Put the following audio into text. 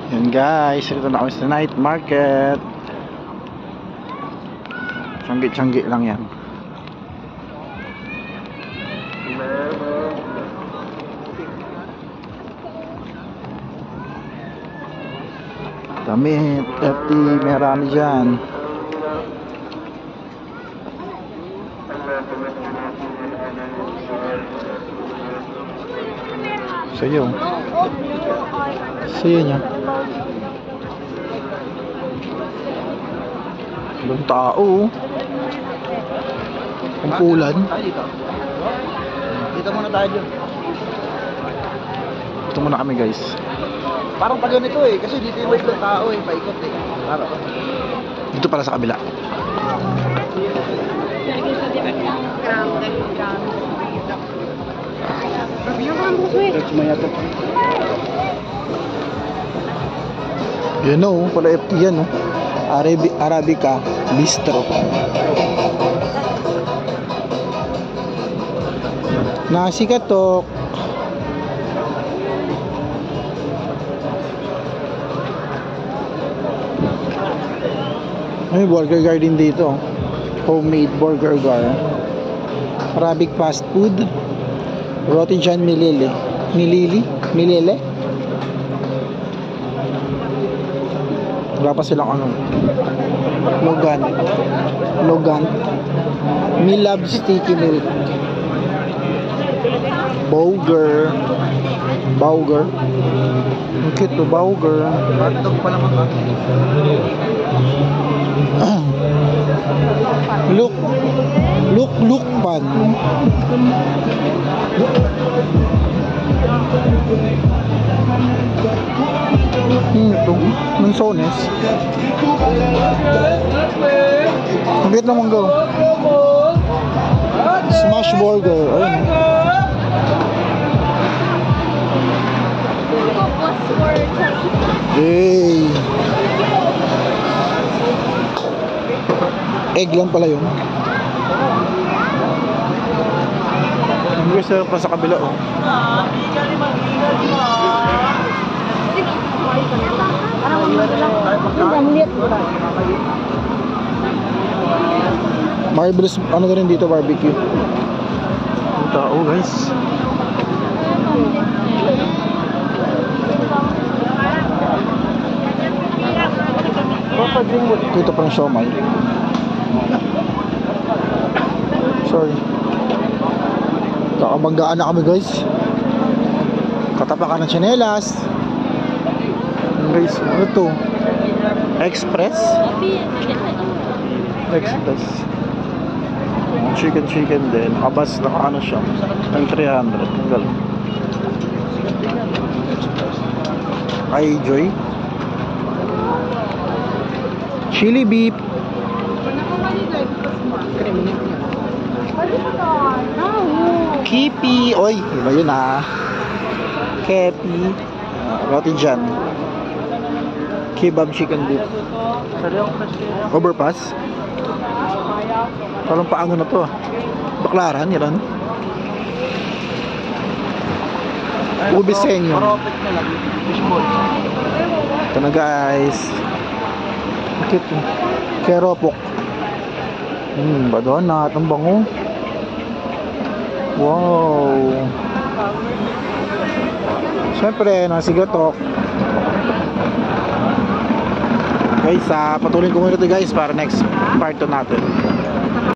Yan guys, ito na kami sa night market. Tiyanggi-tiyanggi lang yan. Damit, FT, marami dyan. Sa'yo niya. Ibang tao. Kumpulan. Dito muna tayo dyan. Ito muna kami guys. Parang pag ganito eh, kasi dito yung wave ng tao eh, paikot eh. Parang. Dito pala sa kabila. Yan o, pala FT yan o. Arabica Bistro. Nasi katok. May burger garden dito. Homemade burger gar. Arabic fast food. Roti John Milele. Wala pa silang ano. Logan. Milab sticky milk. Burger. Ang cute to, burger. Hotdog pa naman ba? Look pan. Ito, Mansones. Ang cute naman go. Smash burger. Ayun. Hey. Egg lang pala yun. Hindi ko pa sa kabila oh. Marvelous, ano na rin dito, barbecue. Ang tao guys. Dito pa ng siomay. Sorry. Kakabanggaan na kami guys. Katapakan ng tsinelas. Guys, ano to? Express? Chicken din. Abas na ano siya. Ang 300. Galing. Ay, Joy. Chili beef. Kipi. Oy, iba yun ah. Kepi. Roti John. Kebab chicken beef. Overpass. Parang paano na to ah. Baklaran, yan. Ubisenyo. Ito na guys. Cute. Keropok. Badonat. Ang bango. Wow. Siyempre, nasigatok. Guys, patuloy ko muna ito guys para next part 2 natin.